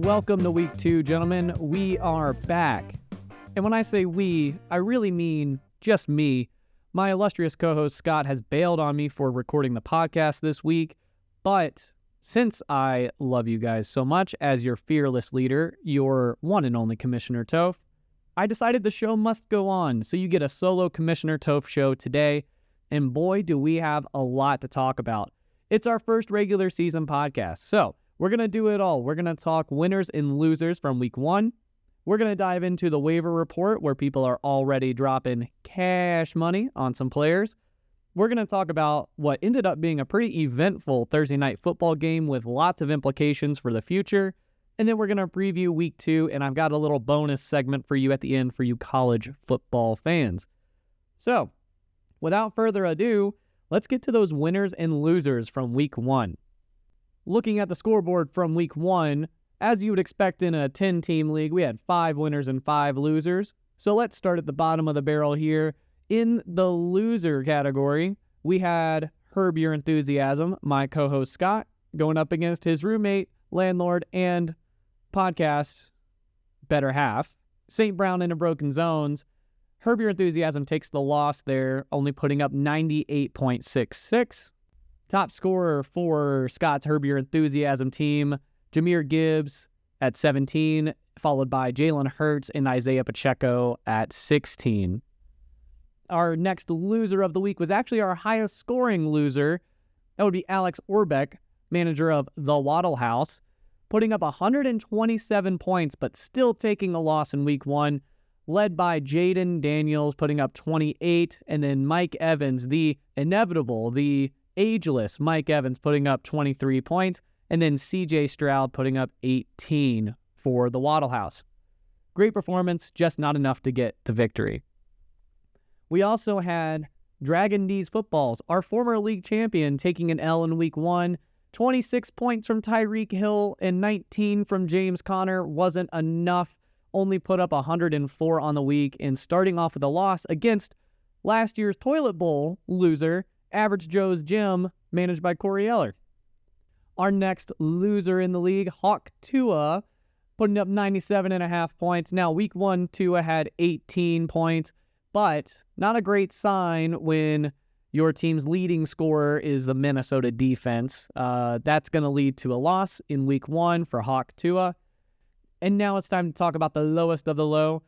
Welcome to week 2, gentlemen. We are back. And when I say we, I really mean just me. My illustrious co-host Scott has bailed on me for recording the podcast this week, but since I love you guys so much as your fearless leader, your one and only Commissioner Toph, I decided the show must go on, so you get a solo Commissioner Toph show today, and boy, do we have a lot to talk about. It's our first regular season podcast, so we're going to do it all. We're going to talk winners and losers from week 1. We're going to dive into the waiver report where people are already dropping cash money on some players. We're going to talk about what ended up being a pretty eventful Thursday night football game with lots of implications for the future. And then we're going to preview week 2, and I've got a little bonus segment for you at the end for you college football fans. So, without further ado, let's get to those winners and losers from week 1. Looking at the scoreboard from week 1, as you would expect in a 10-team league, we had 5 winners and 5 losers. So let's start at the bottom of the barrel here. In the loser category, we had Herb Your Enthusiasm, my co-host Scott, going up against his roommate, landlord, and podcast better half, St. Brown in a Broken Zones. Herb Your Enthusiasm takes the loss there, only putting up 98.66. Top scorer for Scott's Herb Your Enthusiasm team, Jahmyr Gibbs at 17, followed by Jalen Hurts and Isaiah Pacheco at 16. Our next loser of the week was actually our highest scoring loser. That would be Alex Orbeck, manager of the Waddle House, putting up 127 points, but still taking a loss in week 1, led by Jaden Daniels putting up 28, and then Mike Evans, the inevitable, the ageless Mike Evans putting up 23 points, and then CJ Stroud putting up 18 for the Waddle House. Great performance, just not enough to get the victory. We also had Dragon D's Footballs, our former league champion, taking an L in week 1. 26 points from Tyreek Hill and 19 from James Conner wasn't enough. Only put up 104 on the week, and starting off with a loss against last year's Toilet Bowl loser, Average Joe's Gym, managed by Corey Eller. Our next loser in the league, Hawk Tua, putting up 97.5 points. Now, week 1, Tua had 18 points, but not a great sign when your team's leading scorer is the Minnesota defense. That's going to lead to a loss in week 1 for Hawk Tua. And now it's time to talk about the lowest of the low.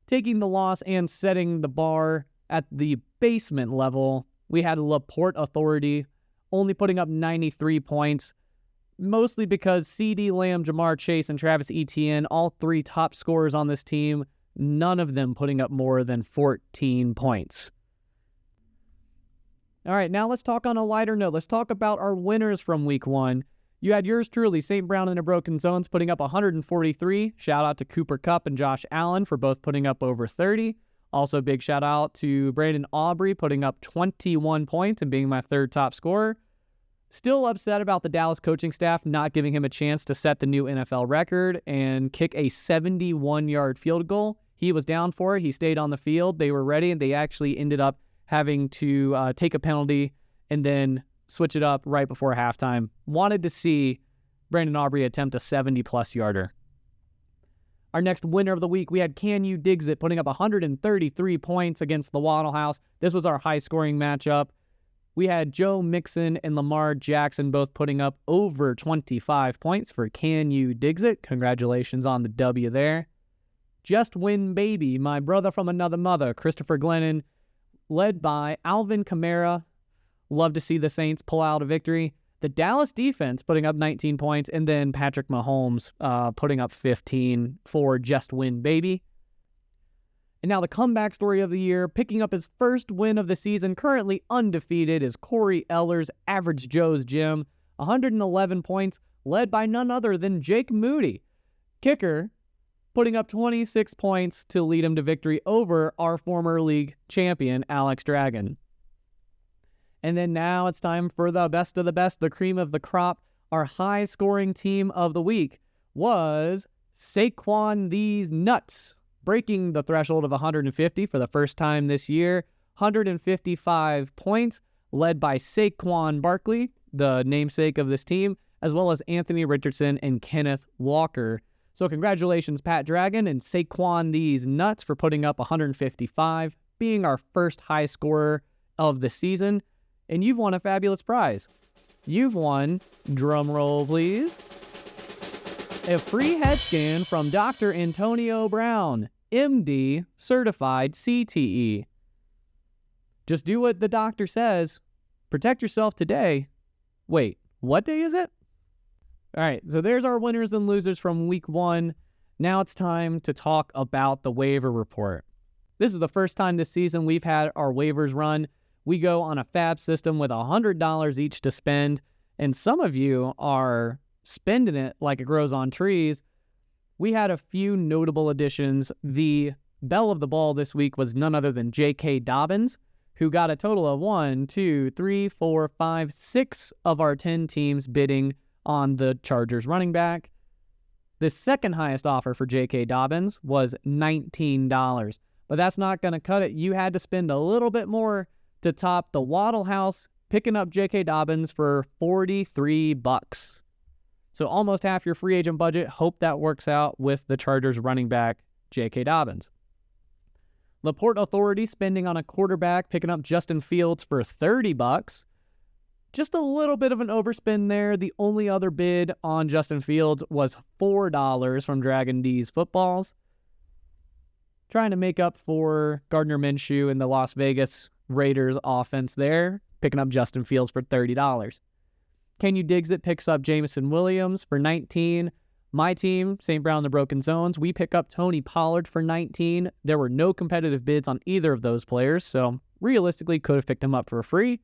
Taking the loss and setting the bar at the basement level, we had LaPorte Authority only putting up 93 points, mostly because CeeDee Lamb, Jamar Chase, and Travis Etienne, all 3 top scorers on this team, none of them putting up more than 14 points. All right, now let's talk on a lighter note. Let's talk about our winners from week 1. You had yours truly, St. Brown in a Broken Zones, putting up 143. Shout out to Cooper Kupp and Josh Allen for both putting up over 30. Also, big shout out to Brandon Aubrey putting up 21 points and being my 3rd top scorer. Still upset about the Dallas coaching staff not giving him a chance to set the new NFL record and kick a 71-yard field goal. He was down for it. He stayed on the field. They were ready, and they actually ended up having to take a penalty and then switch it up right before halftime. Wanted to see Brandon Aubrey attempt a 70-plus yarder. Our next winner of the week, we had Can You Diggs It putting up 133 points against the Waddle House. This was our high-scoring matchup. We had Joe Mixon and Lamar Jackson both putting up over 25 points for Can You Diggs It. Congratulations on the W there. Just Win Baby, my brother from another mother, Christopher Glennon, led by Alvin Kamara. Love to see the Saints pull out a victory. The Dallas defense putting up 19 points, and then Patrick Mahomes putting up 15 for Just Win Baby. And now the comeback story of the year, picking up his first win of the season, currently undefeated, is Corey Eller's Average Joe's Gym. 111 points, led by none other than Jake Moody. Kicker, putting up 26 points to lead him to victory over our former league champion, Alex Dragon. And then now it's time for the best of the best, the cream of the crop. Our high-scoring team of the week was Saquon These Nuts, breaking the threshold of 150 for the first time this year. 155 points, led by Saquon Barkley, the namesake of this team, as well as Anthony Richardson and Kenneth Walker. So congratulations, Pat Dragon and Saquon these nuts for putting up 155, being our first high scorer of the season, and you've won a fabulous prize. You've won, drum roll please, a free head scan from Dr. Antonio Brown, MD, certified CTE. Just do what the doctor says. Protect yourself today. Wait, what day is it? All right, so there's our winners and losers from week 1. Now it's time to talk about the waiver report. This is the first time this season we've had our waivers run. We go on a fab system with $100 each to spend, and some of you are spending it like it grows on trees. We had a few notable additions. The belle of the ball this week was none other than J.K. Dobbins, who got a total of 6 of our 10 teams bidding on the Chargers running back. The second highest offer for J.K. Dobbins was $19, but that's not going to cut it. You had to spend a little bit more to top the Waddle House, picking up J.K. Dobbins for $43. So almost half your free agent budget. Hope that works out with the Chargers running back, J.K. Dobbins. LaPorte Authority spending on a quarterback, picking up Justin Fields for $30. Just a little bit of an overspend there. The only other bid on Justin Fields was $4 from Dragon D's Footballs. Trying to make up for Gardner Minshew and the Las Vegas Raiders offense there, picking up Justin Fields for $30. Can You Diggs It picks up Jameson Williams for $19. My team, St. Brown the Broken Zones, we pick up Tony Pollard for $19. There were no competitive bids on either of those players, so realistically could have picked him up for free.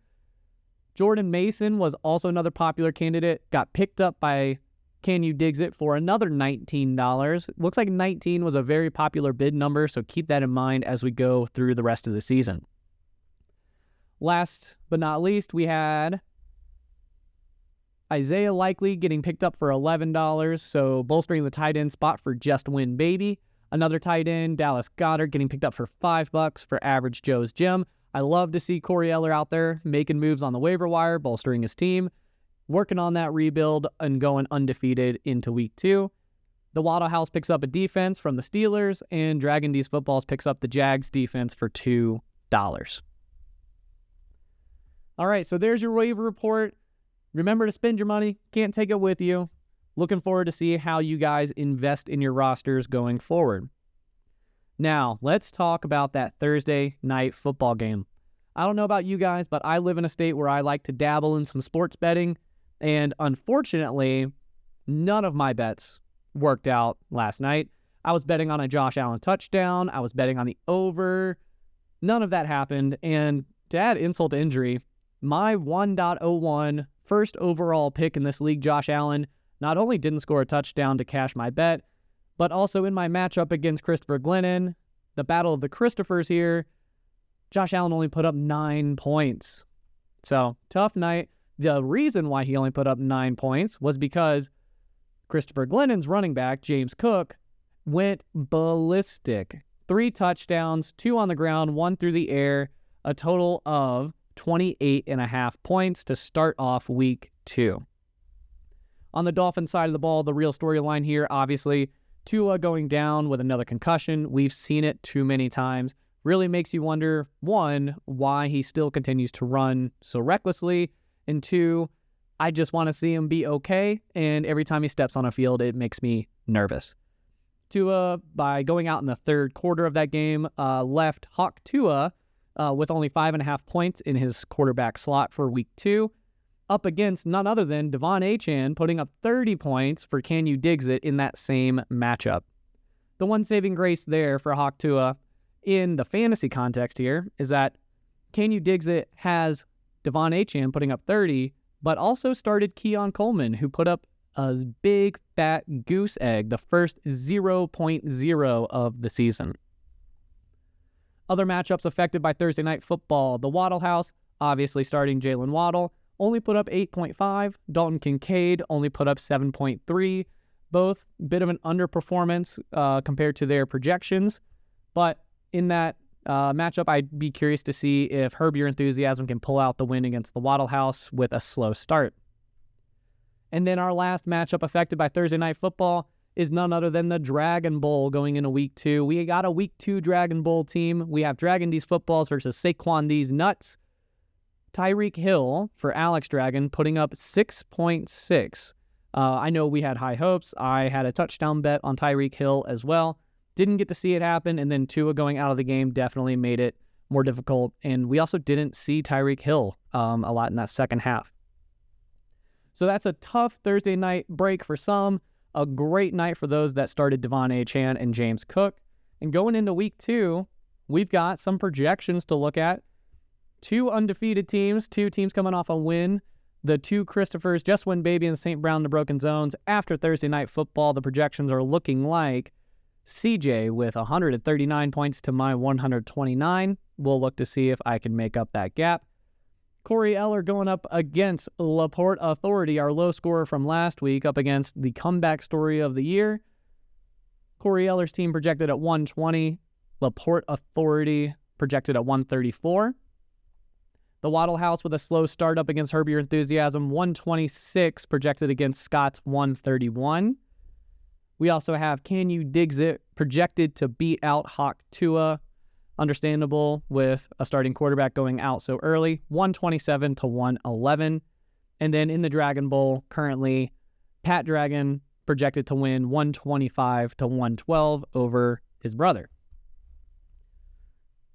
Jordan Mason was also another popular candidate, got picked up by Can You Diggs It for another $19. Looks like 19 was a very popular bid number, so keep that in mind as we go through the rest of the season. Last but not least, we had Isaiah Likely getting picked up for $11, so bolstering the tight end spot for Just Win Baby. Another tight end, Dallas Goedert, getting picked up for $5 for Average Joe's Gym. I love to see Corey Eller out there making moves on the waiver wire, bolstering his team, working on that rebuild and going undefeated into week 2. The Waddle House picks up a defense from the Steelers, and Dragon D's Footballs picks up the Jags defense for $2. All right, so there's your waiver report. Remember to spend your money. Can't take it with you. Looking forward to see how you guys invest in your rosters going forward. Now, let's talk about that Thursday night football game. I don't know about you guys, but I live in a state where I like to dabble in some sports betting, and unfortunately, none of my bets worked out last night. I was betting on a Josh Allen touchdown. I was betting on the over. None of that happened, and to add insult to injury, my 1.01 first overall pick in this league, Josh Allen, not only didn't score a touchdown to cash my bet, but also in my matchup against Christopher Glennon, the battle of the Christophers here, Josh Allen only put up 9 points. So, tough night. The reason why he only put up 9 points was because Christopher Glennon's running back, James Cook, went ballistic. 3 touchdowns, 2 on the ground, 1 through the air, a total of 28.5 points to start off week 2. On the Dolphins side of the ball, the real storyline here, obviously, Tua going down with another concussion. We've seen it too many times. Really makes you wonder, 1, why he still continues to run so recklessly, and 2, I just want to see him be okay, and every time he steps on a field, it makes me nervous. Tua, by going out in the third quarter of that game, left Hawk Tua with only 5.5 points in his quarterback slot for week 2, up against none other than Devon Achane putting up 30 points for Can You Diggs It in that same matchup. The one saving grace there for Hawk Tua in the fantasy context here is that Can You Diggs It has Devon Achane putting up 30, but also started Keon Coleman, who put up a big fat goose egg, the first 0.0 of the season. Other matchups affected by Thursday Night Football. The Waddle House, obviously starting Jalen Waddle, only put up 8.5. Dalton Kincaid only put up 7.3. Both a bit of an underperformance compared to their projections. But in that matchup, I'd be curious to see if Herb Your Enthusiasm can pull out the win against the Waddle House with a slow start. And then our last matchup affected by Thursday Night Football, is none other than the Dragon Bowl going into week 2. We got a week 2 Dragon Bowl team. We have Dragon D's footballs versus Saquon D's nuts. Tyreek Hill for Alex Dragon putting up 6.6. I know we had high hopes. I had a touchdown bet on Tyreek Hill as well. Didn't get to see it happen, and then Tua going out of the game definitely made it more difficult. And we also didn't see Tyreek Hill a lot in that second half. So that's a tough Thursday night break for some. A great night for those that started Devon Achane and James Cook. And going into week 2, we've got some projections to look at. 2 undefeated teams, 2 teams coming off a win. The 2 Christophers, Just Win Baby and St. Brown, the Broken Zones. After Thursday Night Football, the projections are looking like CJ with 139 points to my 129. We'll look to see if I can make up that gap. Corey Eller going up against LaPorte Authority, our low scorer from last week, up against the comeback story of the year. Corey Eller's team projected at 120. LaPorte Authority projected at 134. The Waddle House with a slow start up against Herbie Enthusiasm, 126, projected against Scott's 131. We also have Can You Digs It, projected to beat out Hawk Tua. Understandable with a starting quarterback going out so early, 127 to 111. And then in the Dragon Bowl, currently, Pat Dragon projected to win 125 to 112 over his brother.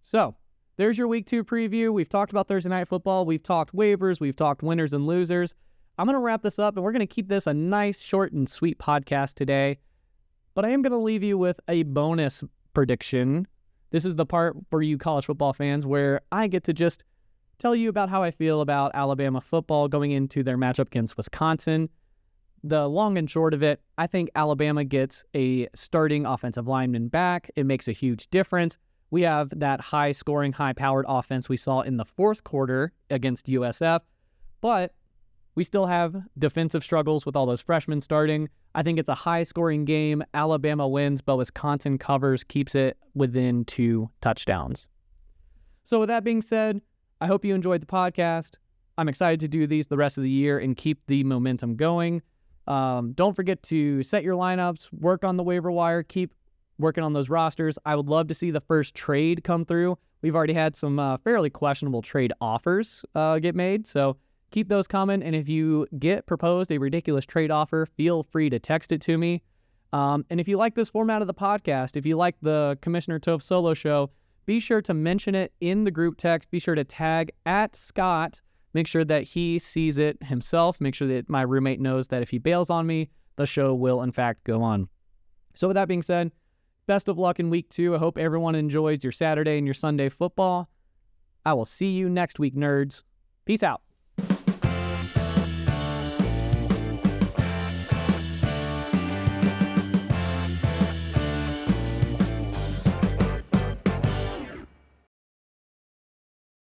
So, there's your week 2 preview. We've talked about Thursday Night Football. We've talked waivers. We've talked winners and losers. I'm going to wrap this up, and we're going to keep this a nice, short, and sweet podcast today. But I am going to leave you with a bonus prediction. This is the part for you college football fans where I get to just tell you about how I feel about Alabama football going into their matchup against Wisconsin. The long and short of it, I think Alabama gets a starting offensive lineman back. It makes a huge difference. We have that high-scoring, high-powered offense we saw in the fourth quarter against USF, but we still have defensive struggles with all those freshmen starting. I think it's a high-scoring game. Alabama wins, but Wisconsin covers, keeps it within 2 touchdowns. So with that being said, I hope you enjoyed the podcast. I'm excited to do these the rest of the year and keep the momentum going. Don't forget to set your lineups, work on the waiver wire, keep working on those rosters. I would love to see the first trade come through. We've already had some fairly questionable trade offers get made, so keep those coming. And if you get proposed a ridiculous trade offer, feel free to text it to me. And if you like this format of the podcast, if you like the Commissioner Toph solo show, be sure to mention it in the group text. Be sure to tag @Scott. Make sure that he sees it himself. Make sure that my roommate knows that if he bails on me, the show will in fact go on. So with that being said, best of luck in week 2. I hope everyone enjoys your Saturday and your Sunday football. I will see you next week, nerds. Peace out.